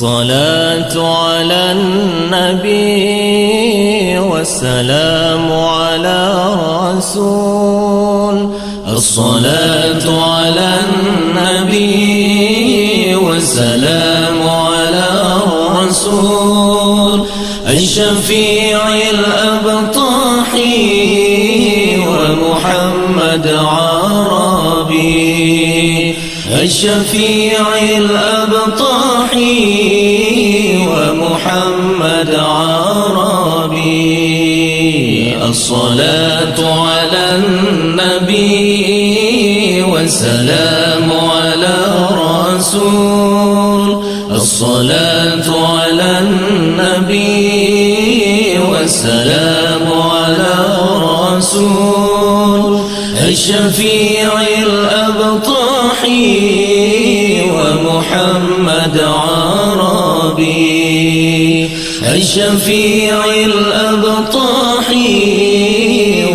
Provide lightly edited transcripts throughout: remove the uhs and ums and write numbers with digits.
الصلاة على النبي والسلام على رسول. الصلاة على النبي والسلام على رسول الشفيع الأبطحي ومحمد عربي. الشفيع الأبطحي ومحمد عربي. الصلاة على النبي والسلام على رسول. الصلاة على النبي والسلام على رسول الشفيع الأبطحي ومحمد عربي. الشفيع الأبطحي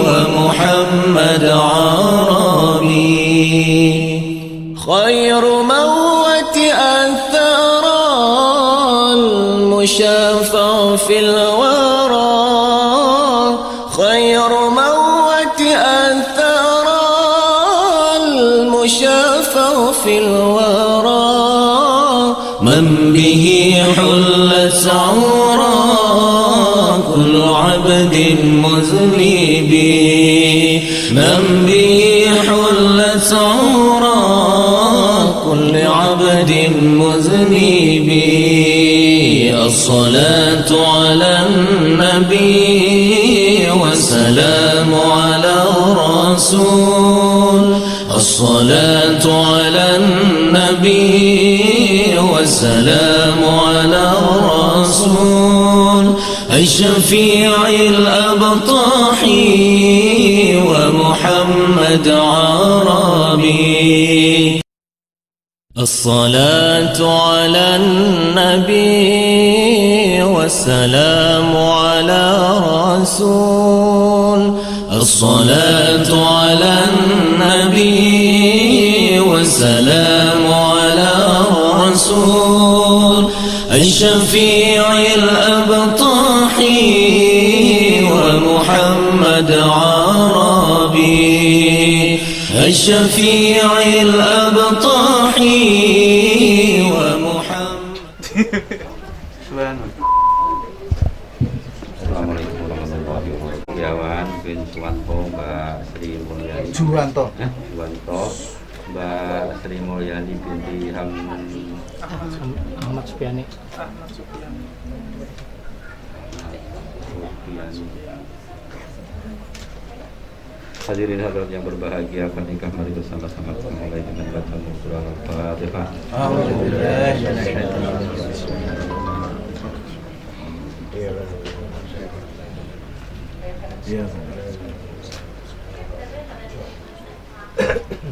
ومحمد عربي. خير موت أثر المشافع في الورى. خير موت أثر المشافع في الورى. من به حلت عورا كل عبد مذنب. من به حلت عورا كل عبد مذنب. الصلاة على النبي والسلام على رسول. الصلاة على النبي والسلام على رسول الشفيع الأبطحي ومحمد عربي. الصلاة على النبي والسلام على رسول. الصلاة على النبي والسلام على رسول الشفيع الأبطحي ومحمد عربي. الشفيع الأبطحي ومحمد. Assalamualaikum warahmatullahi wabarakatuh. Yawan bin Suwanto, Mbak Sri Mulyani. Juwanto. Juwanto, Mbak Sri Mulyani binti Ahmad Supiani. Hadirin hadirat yang berbahagia, pernikahan mari bersama-sama mulai dengan baca surah Al-Fatihah.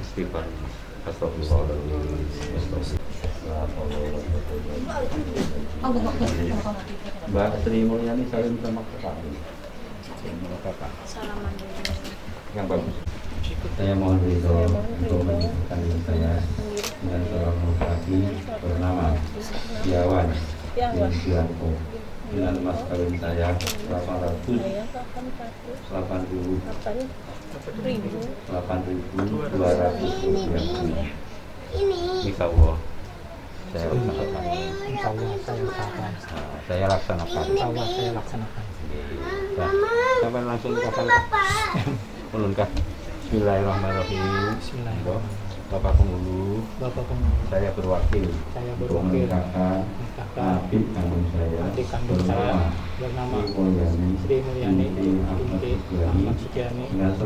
Istighfar. Astagfirullahaladzim. Mbak Sri Mulyani saling sama kakak. Yang bagus. Saya mohon ridho untuk menikahkan saya dengan seorang laki bernama Yawan bin Juwanto dengan mas kawin saya 8.200 rupiah. Insya Allah saya laksanakan. Insya Allah saya laksanakan. Saya laksanakan. Insya Allah saya laksanakan. Sampai langsung kapal menurunkan. Bismillahirrahmanirrahim. Bismillahirrahmanirrahim. Bapak penghulu, saya berwakil untuk menikahkan adik kandung saya bernama Sri Sri Mulyani binti Ahmad Supiani dengan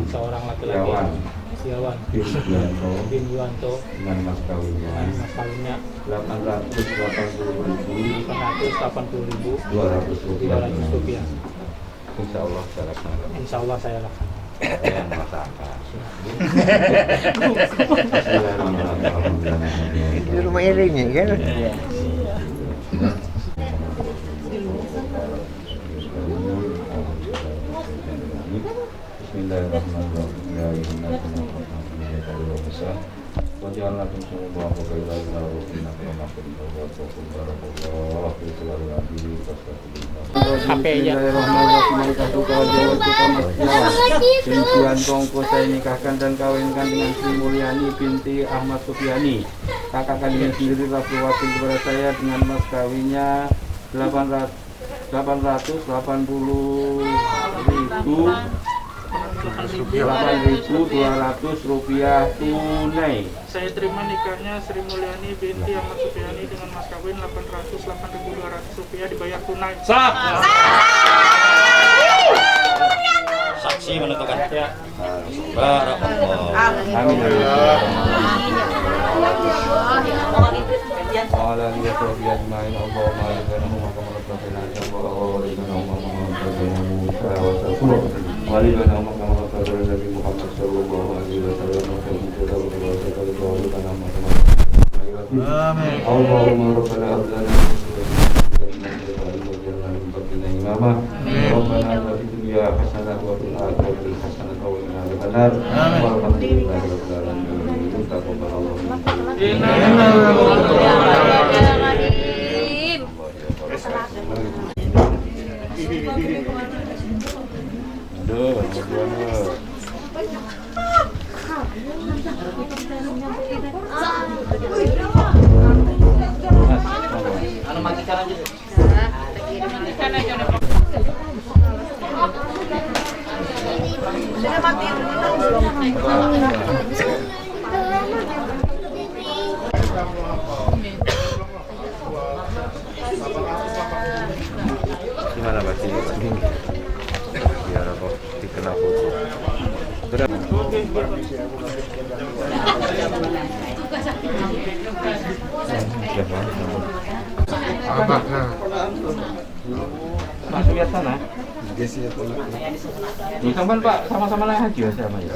seorang laki-laki Yawan bin Juwanto dengan mas kawinnya 880.200 rupiah. Insya Allah saya laksanakan. Insya Allah saya laksanakan. Saya yang merasakan. Di rumah ini kan? Bismillahirrahmanirrahim. Wajah Allah HP-nya. Rintian Kongko saya nikahkan dan kawinkan dengan Sri Mulyani binti Ahmad Sufiani. Kakak kalian sendiri telah berwakil kepada saya dengan mas kawinnya 8.200 rupiah tunai. Saya terima nikahnya Sri Mulyani binti Ahmad Sufiani dengan mas kawin 8.200 rupiah dibayar tunai. Sah. Saksi menentukan. Ya. Barakallah. Amin. Allahumma rabbana ablana Rabbana atina fid dunya hasanah wa fil akhirati hasanah wa qina adzabannar. Walhamdulillahi rabbil alamin. Taqabbalallahu gimana Mas ini? Biar aku dikenal foto. Sudah. Mas lihat sana. Ini sampai Pak sama-sama naik haji ya sama ya.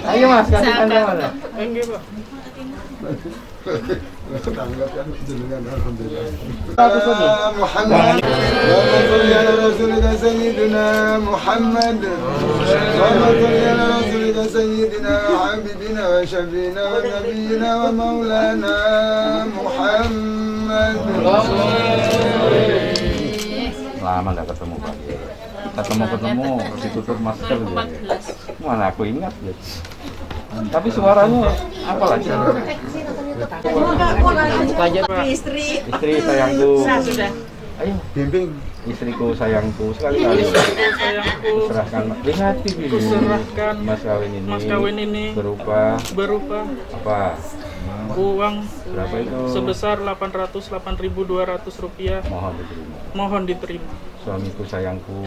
Ayo Mas kasih tanda mana? Enggak, Pak. محمد اللهم صل على رسولك سيدنا محمد اللهم صل على رسولك سيدنا وحبيبنا وشفينا ونبينا ومولانا محمد. Lama nggak ketemu Pak. Ketemu ditutup masker gitu. Mana aku ingat ya. Tapi suaranya apa lagi? Istri sayangku. sudah. Ayo Bimbing istriku sayangku sekali-kali. Sayangku, Serahkan lihat ini. kuserahkan Mas kawin ini berupa apa? uang Berapa itu? sebesar 808.200 rupiah. Mohon diterima. Mohon diterima. Suamiku sayangku.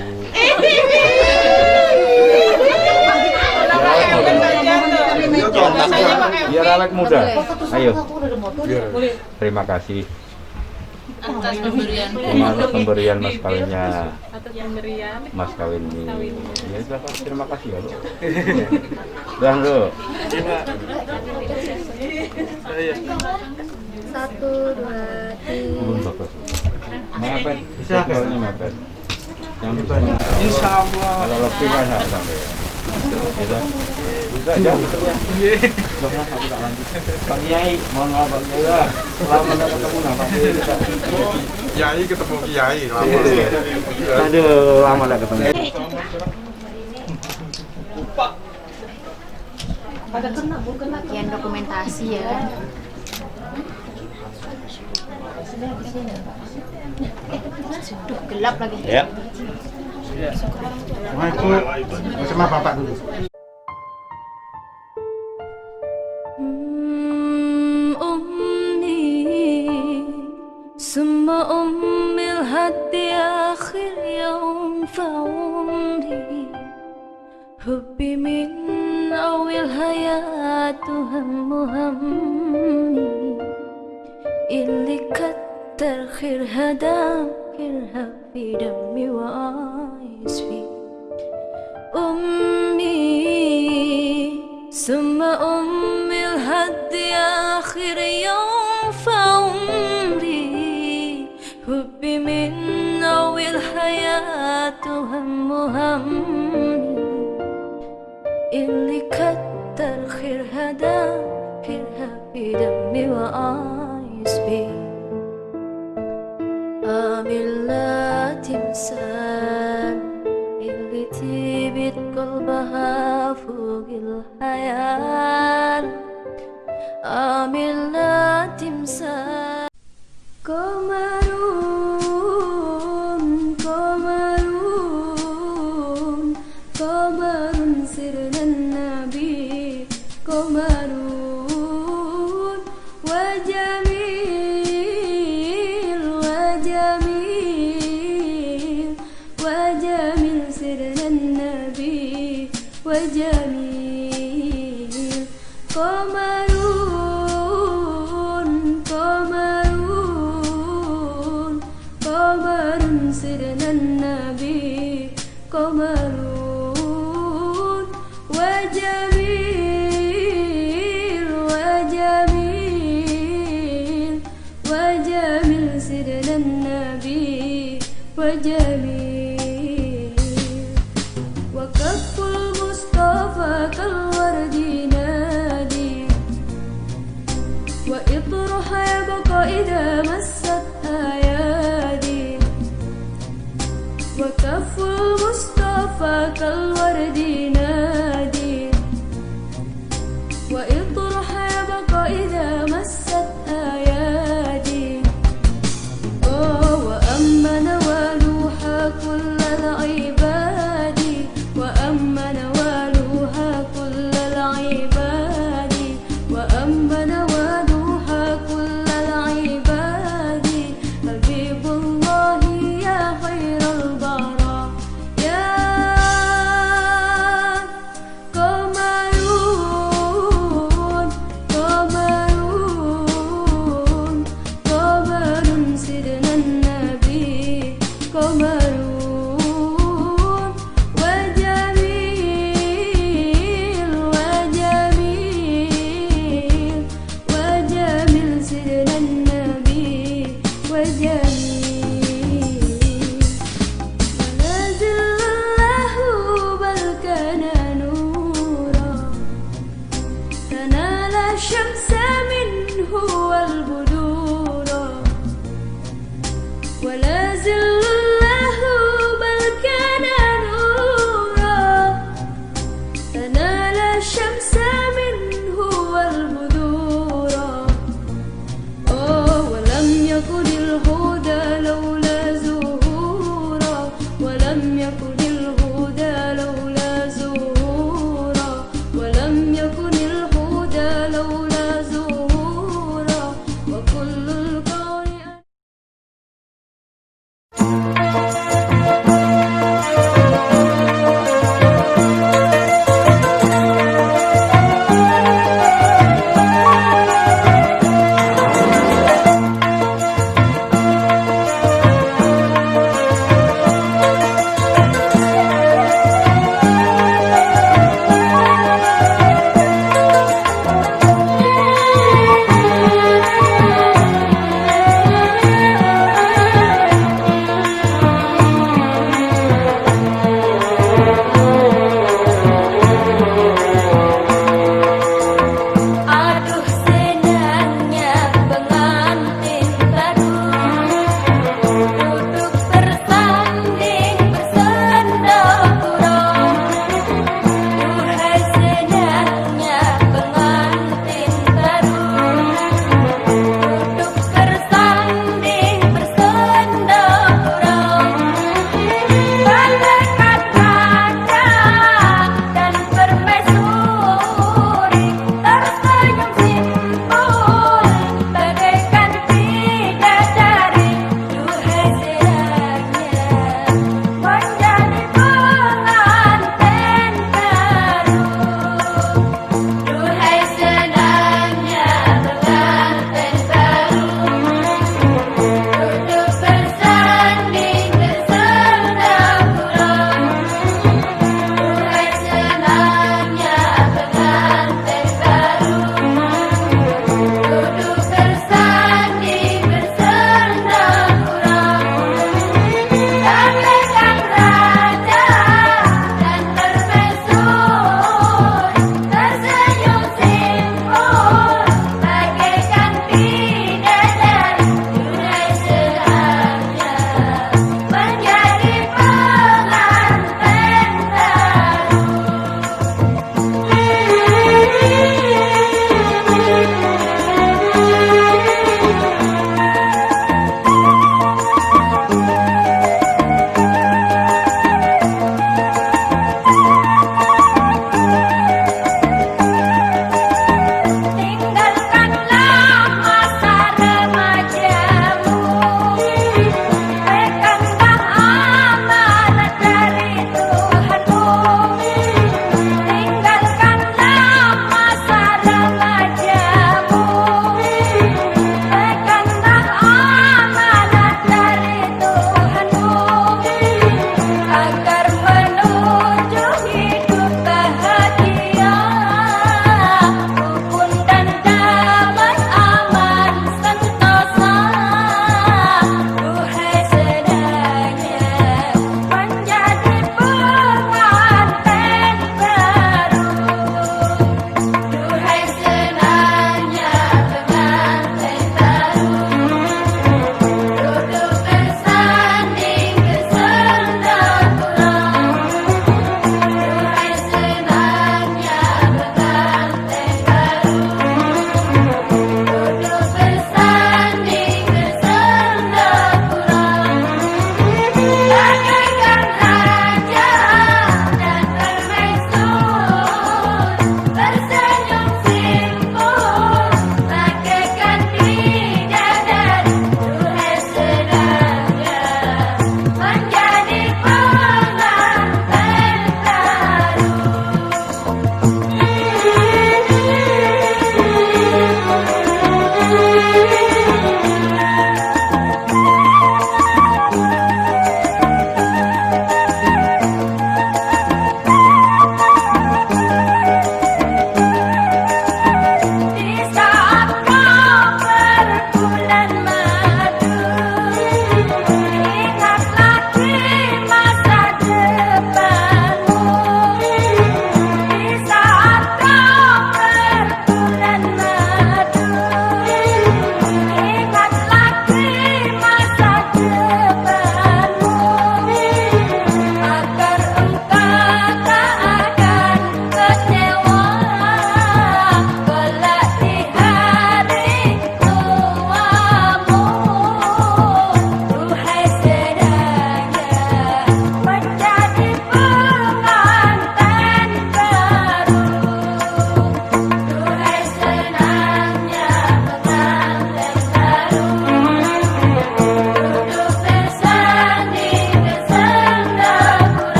Biar awet muda. Ayo. Terima kasih Atas pemberian. atas pemberian mas kawinnya. Atas pemberian. Mas kawin ini. Ya sudah Pak, terima kasih ya. Dah Bro. Satu, dua, tiga. Belum bagus. Mepet. Bisa kawinnya mepet. Yang bisa. Insya Allah. Kalau lebih kan nggak sampai ya. Bisa. Bisa aja. Pak Kiai, mohon maaf Pak Kiai. Lama nggak ketemu nah Pak Kiai ketemu Kiai Aduh, lama nggak ketemu. Bagian dokumentasi ya. Sudah gelap lagi. Ya. sama Bapak dulu. ثم أمي لحد آخر يوم في عمري حبي من أول حياة همي اللي كتر خيرها خيرها في دمي وعايش فيه أمي ثم أمي لحد آخر يوم في عمري حبي من أول حياة همي اللي كتر خيرها دمي وعصبي آمل لا تمثال اللي تبت قلبها فوق الخيال آمل لا تمثال قمرون قمرون قمر سرنا النبي قمرون وجميل وجميل وجميل سرنا النبي وجميل قمرون قمرون قمر سرنا النبي قمرون وجميل وجميل وجميل سرنا النبي وجميل وكف المصطفى كالورد نادي وإطرح يبقى إذا مست أيادي وكف المصطفى كالورد نادي وإطرح يبقى إذا مست أيادي وأما نوالوها كل العباد وأما نوالوها كل العباد وأما نوالوها كل العباد حبيب الله يا خير البراء يا قمرون قمرون قمر سيدنا النبي قمرون وجميل وجميل وجميل سيدنا النبي وجميل ونازل الله بل كان نورا تنال الشمس منه والبدورا ولا زل الله بل كان نورا تنال الشمس منه والبدورا ولم يكن الهدى لولا زهورا ولم يكن الهدى لولا زهورا ولم يكن الهدى لولا زهورا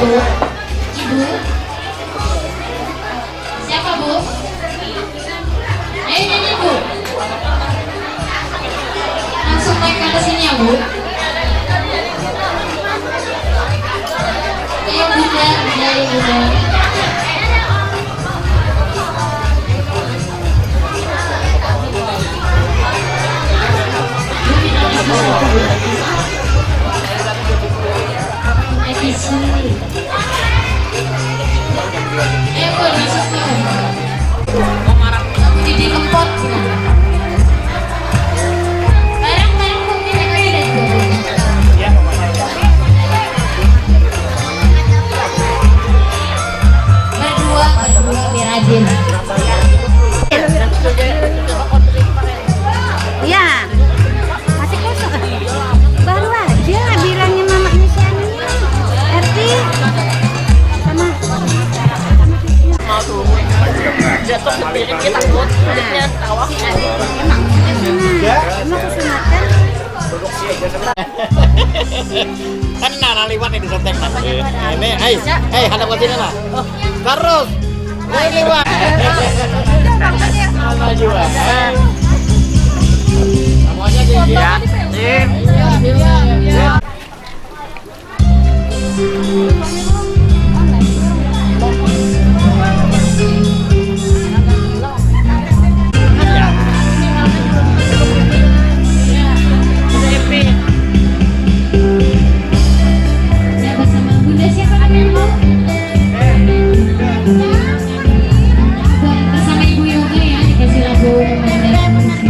Bu? Ibu? Siapa Bu? Ayo nyanyi Bu. Langsung naik ke atas sini ya Bu. Ayo Bunda, ayo Bunda. Ayo Bu, masuk Bu. Jadi kempot. Barang-barang Bu, kita lihat Bu. Berdua biar rajin. Ya, masih kosong. Baru aja bilangnya mamanya si Ani. Erti sama Jatuh ke piring kita takut kulitnya tawa. si Adi. Emang kesunatan. Kan nah liwat ini disetek nah. Ini, hadap ke sini lah. Terus. Liwat. Maju lah. Semuanya di ya. Siapa sama Bunda siapa namanya Bu? Bersama Ibu Yoga ya, dikasih lagu pemandangan di sini.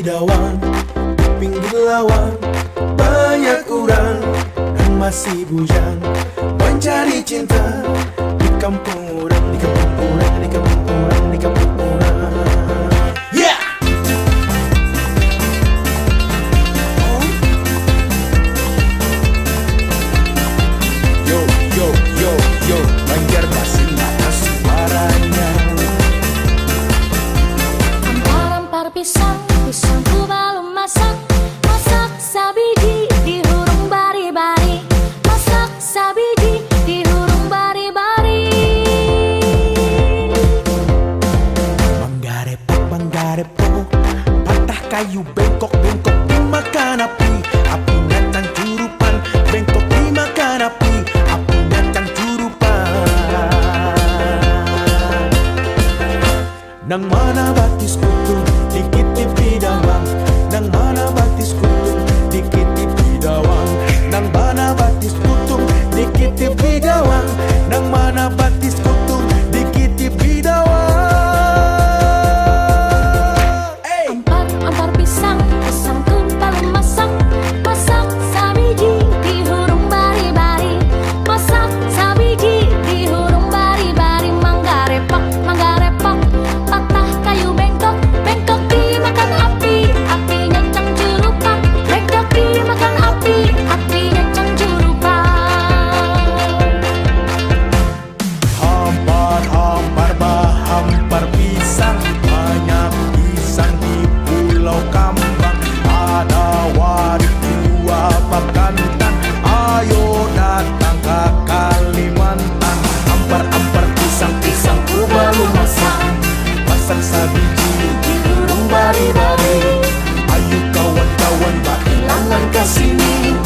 bidawan di pinggir lawan, banyak orang yang masih bujang mencari cinta di kampung orang, di kampung orang, di kampung orang, di kampung orang. Yeah! Yo yo yo yo, Banjarmasin mana suaranya? Lempar pisang, pisangku belum masak. Masak sabiji di hurung bari-bari. Masak sabiji di hurung bari-bari. Manggarepok, patah kayu bengkok-bengkok dimakan api. Api nang mana batis kutung dikitip bidawang, nang mana batis kutung dikitip bidawang, nang mana batis kutung dikitip bidawang, nang mana batis kutung dikitip bidawang. Ampar pisang, pisang tumpal masak, masak sabiji di hurung bari-bari, masak sabiji di hurung bari-bari, mangga repak, patah kayu bengkok, bengkok dimakan api, api nyencang jurupan, bengkok dimakan api, api nyencang jurupan. Hampar pisang, banyak pisang di Pulau Kambang, ada warik dua Pakantan, ayo datang ke Kalimantan. Hampar pisang, pisang baru masak, masak sabiji di hurung bari-bari, ayo kawan-kawan bakilangan kesini,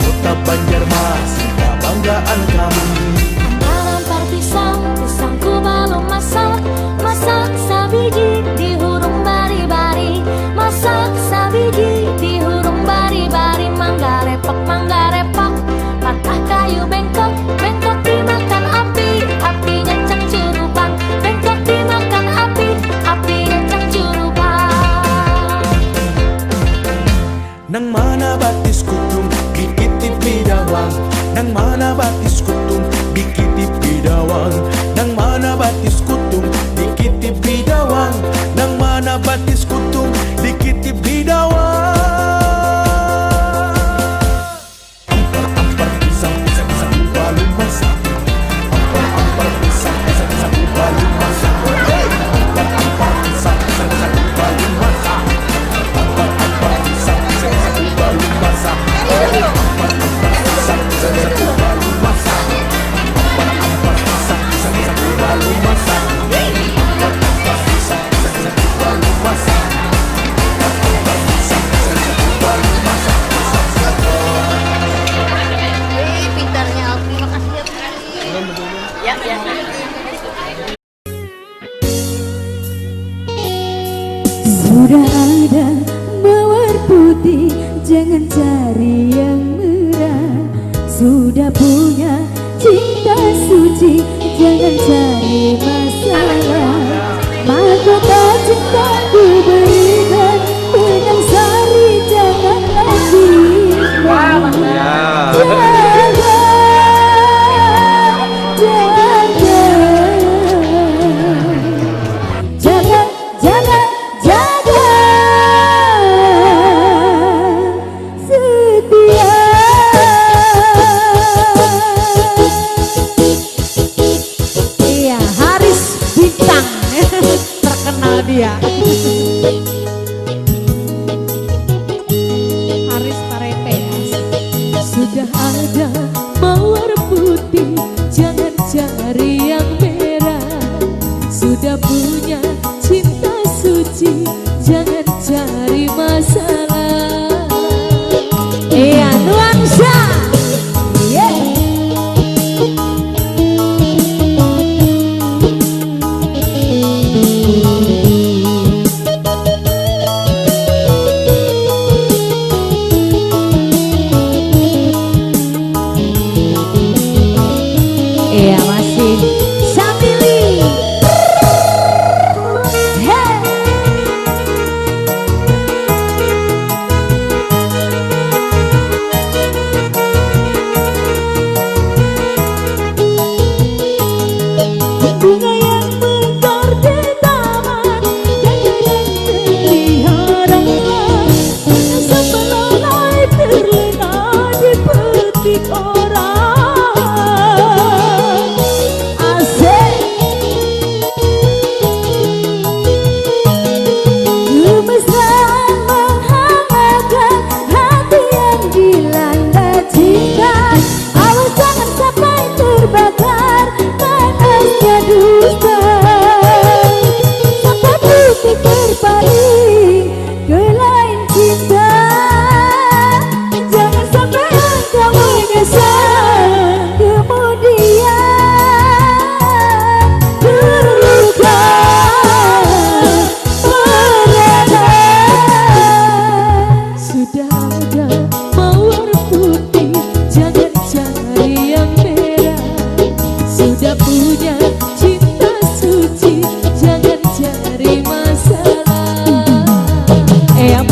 kota Banjarmas kebanggaan kami. Ampar pisang, pisangku belum masak, masak sabiji di hurung bari-bari, masak sabiji di hurung bari-bari, mangga repak, patah kayu bengkok, bengkok dimakan api, api nyencang jurupan, bengkok dimakan api, api nyencang jurupan. Nang mana batis kutung dikitip bidawang, nang mana batis kutung dikitip bidawang, nang mana batis kutung dikitip bidawang, nang mana batis kutung dikitip bidawang. Ampar pisang, pisang baru masak, ampar pisang, pisang baru masak, ampar pisang, pisang baru masak, ampar pisang, pisang baru masak, ampar pisang, pisang baru masak, ampar pisang, pisang baru masak, ampar pisang, pisang baru masak, ampar pisang, pisang baru masak. Pintarnya Alfi, makasih ya. Ya. Sudah ada mawar putih, jangan cari yang merah. Sudah punya cinta suci, jangan cari masalah. Mahkota cintaku berikan, benang sari janganlah simpan. Jaga setia. Iya, Haris Bintang terkenal dia. Haris Parepe. Sudah ada mawar putih, jangan cari yang merah. Sudah punya cinta suci, jangan cari masalah. Iya, nuansa. Yeah. Iya, masih Samili. Hey.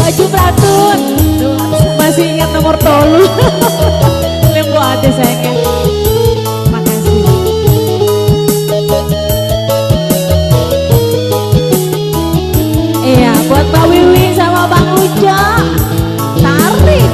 baju beratun. Masih ingat nomor tolu. Lembu ada sayangnya. Makasih. Iya, buat Mbak Wiwi sama Bang Ujo. Tarik.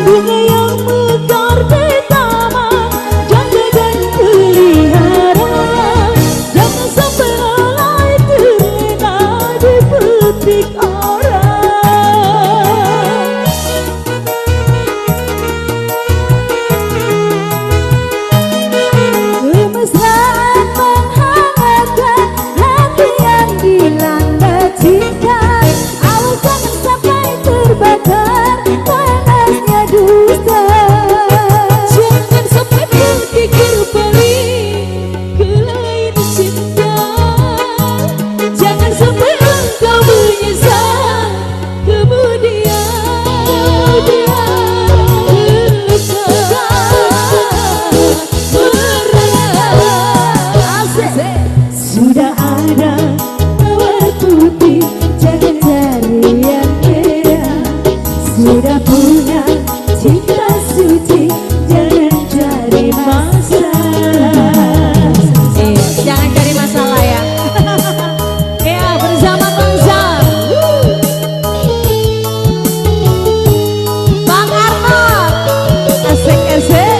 Bunga yang mekar di taman, jaga dan pelihara. Jangan sampai lalai terlena dipetik orang. Kemesraan menghangatkan hati yang dilanda cinta. Awas jangan sampai terbakar panasnya dusta. Jangan sampai berpikir balik ke lain cinta. Jangan sampai engkau menyesal kemudian dia luka merah. Sudah ada mawar putih, jangan cari yang beda. Sudah punya cinta suci, jangan cari masalah. Jangan cari masalah ya. Ya, bersama Bang Zam. Bang Arnold. Asik-asik.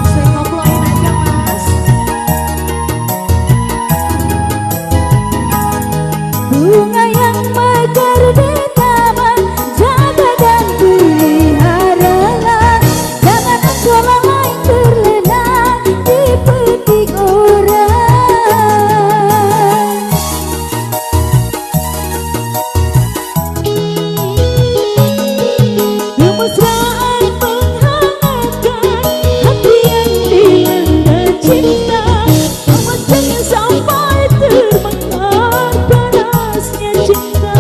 Saya ngoploin aja mas. Bunga yang mekar di taman, jaga dan pelihara. Jangan engkau lalai terlena dipetik orang. Kemesraan menghangatkan hati yang dilanda cinta. Awas jangan sampai terbakar panasnya cinta.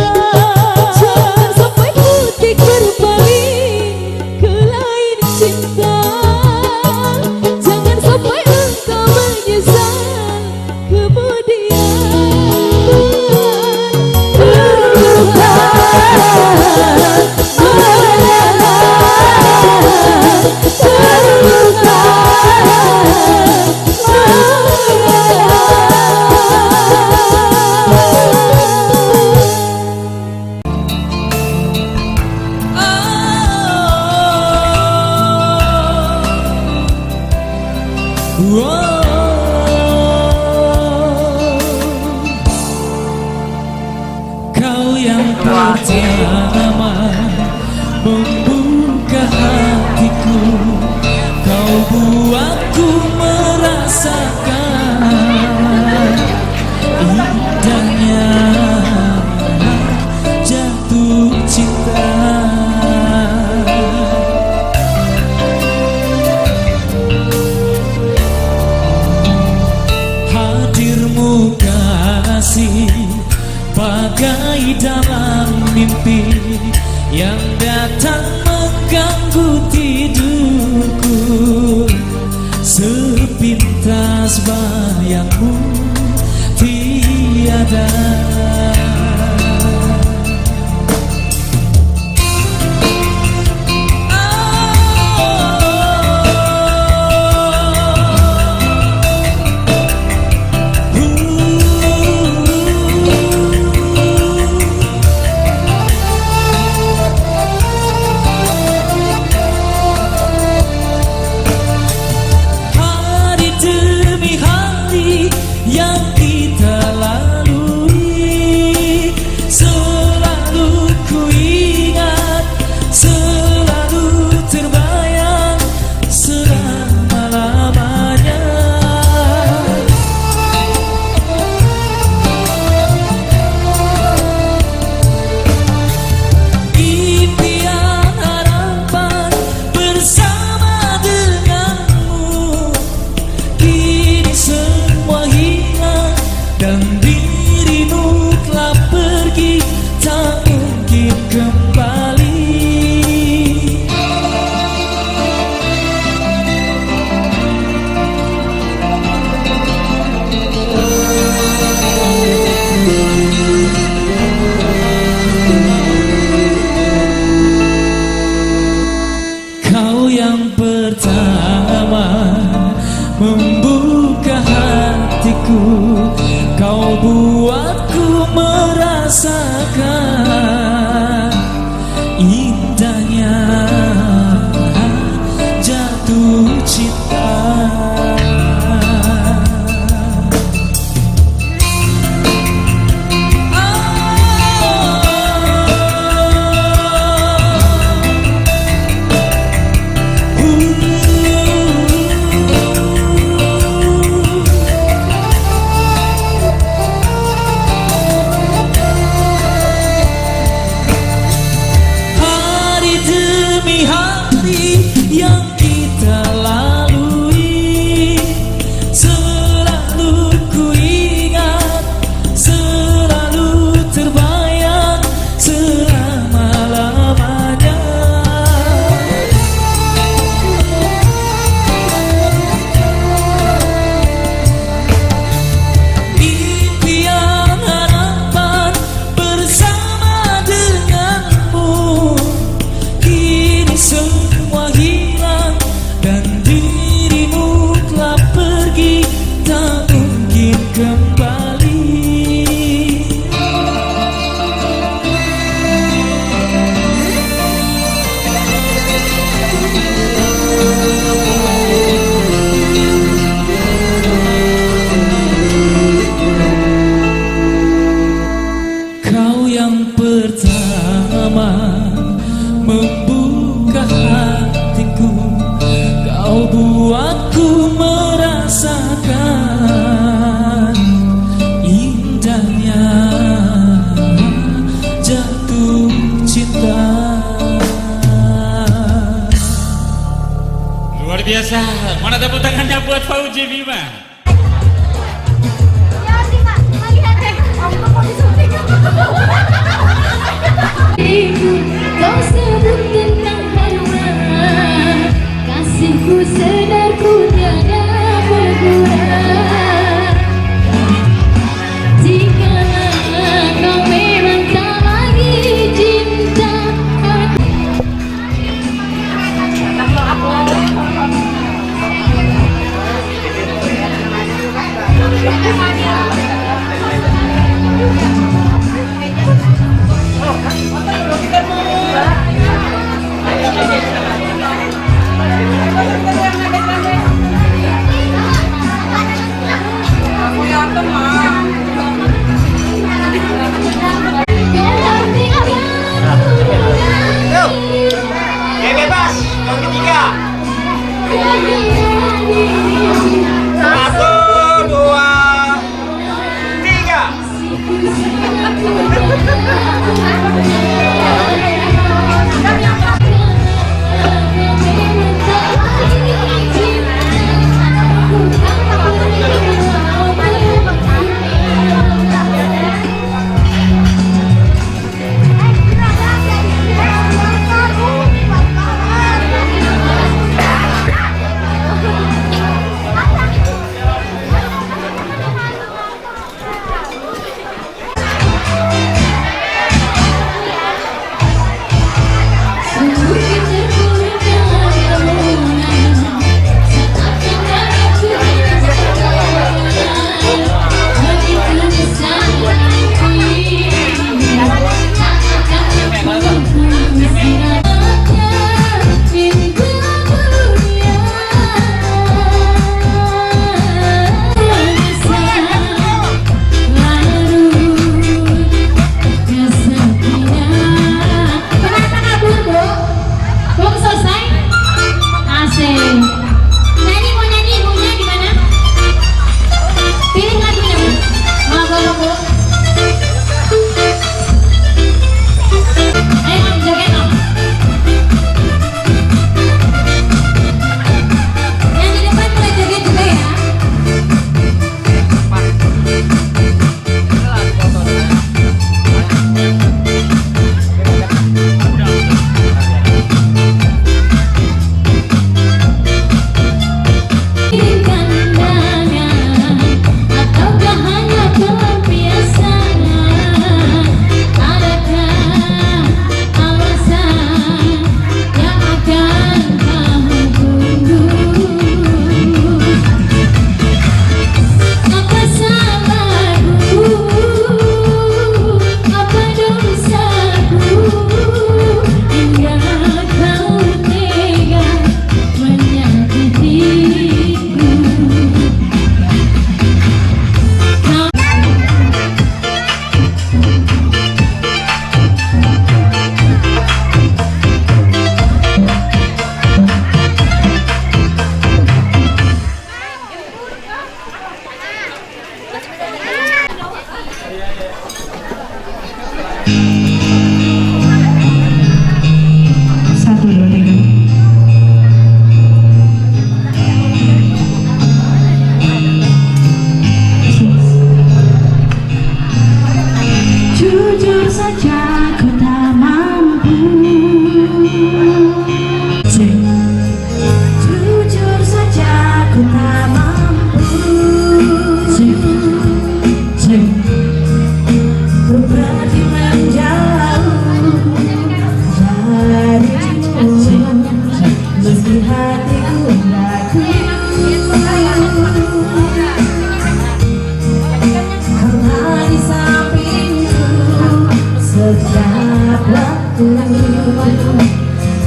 Jangan sampai putih berbalik ke lain cinta. Jangan sampai engkau menyesal kemudian terluka Kau yang pertama membuka hatiku, kau buatku merasakan indahnya jatuh cinta. Hadirmu kasih bagai dalam mimpi yang datang mengganggu tidurku. Sepintas bayangmu tiada. Hari demi hari yang kita lalui, merasakan indahnya jatuh cinta. Membuka hatiku, kau buatku merasakan indahnya jatuh cinta. Luar biasa. Mana tepuk tangannya buat Fauji Bima? Kau sebut tentang haruma, kasihku sedarku tiada berguna. Jika kau memang tak lagi cinta Satu, dua, tiga. Jujur saja ku tak mampu. Jujur saja ku tak mampu. Ku pergi menjauh darimu, meski hatiku ragu. Karena di sampingku setiap waktu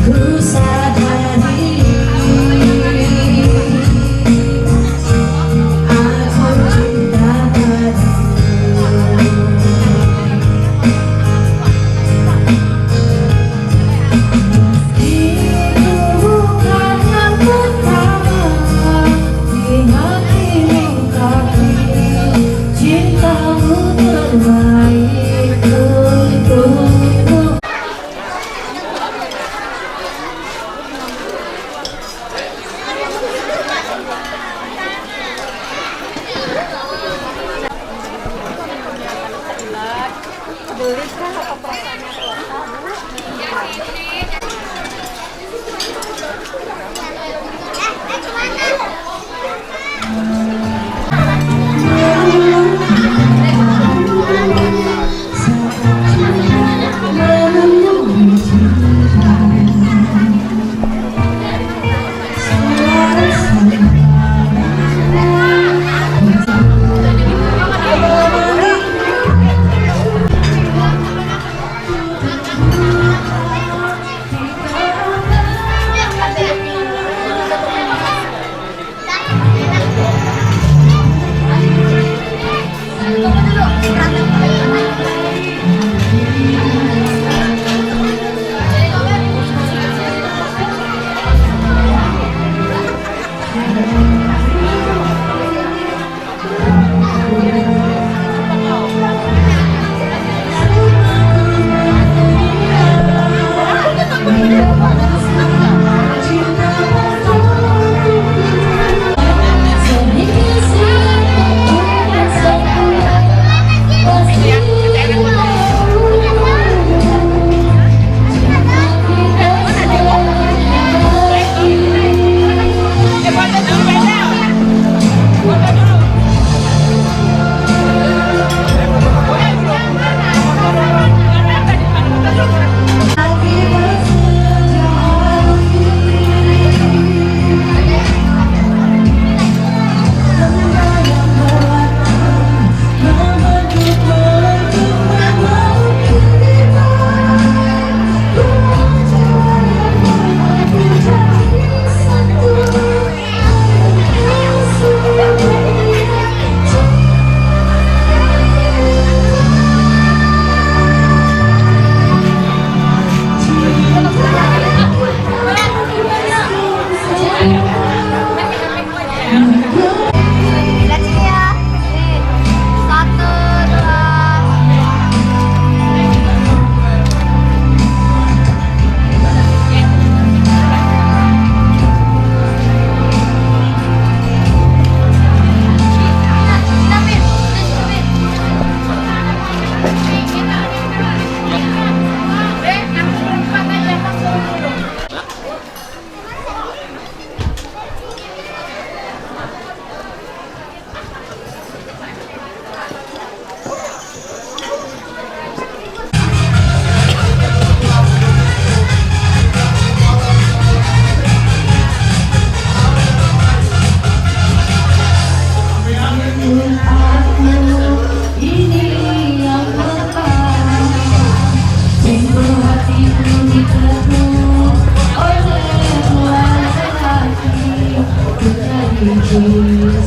ku sadari aku cinta padamu. Itu bukan yang pertama di hatimu, tapi cintamu terbaik untukku.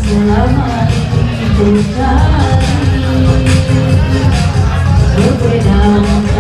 selama hidup kami berbeda.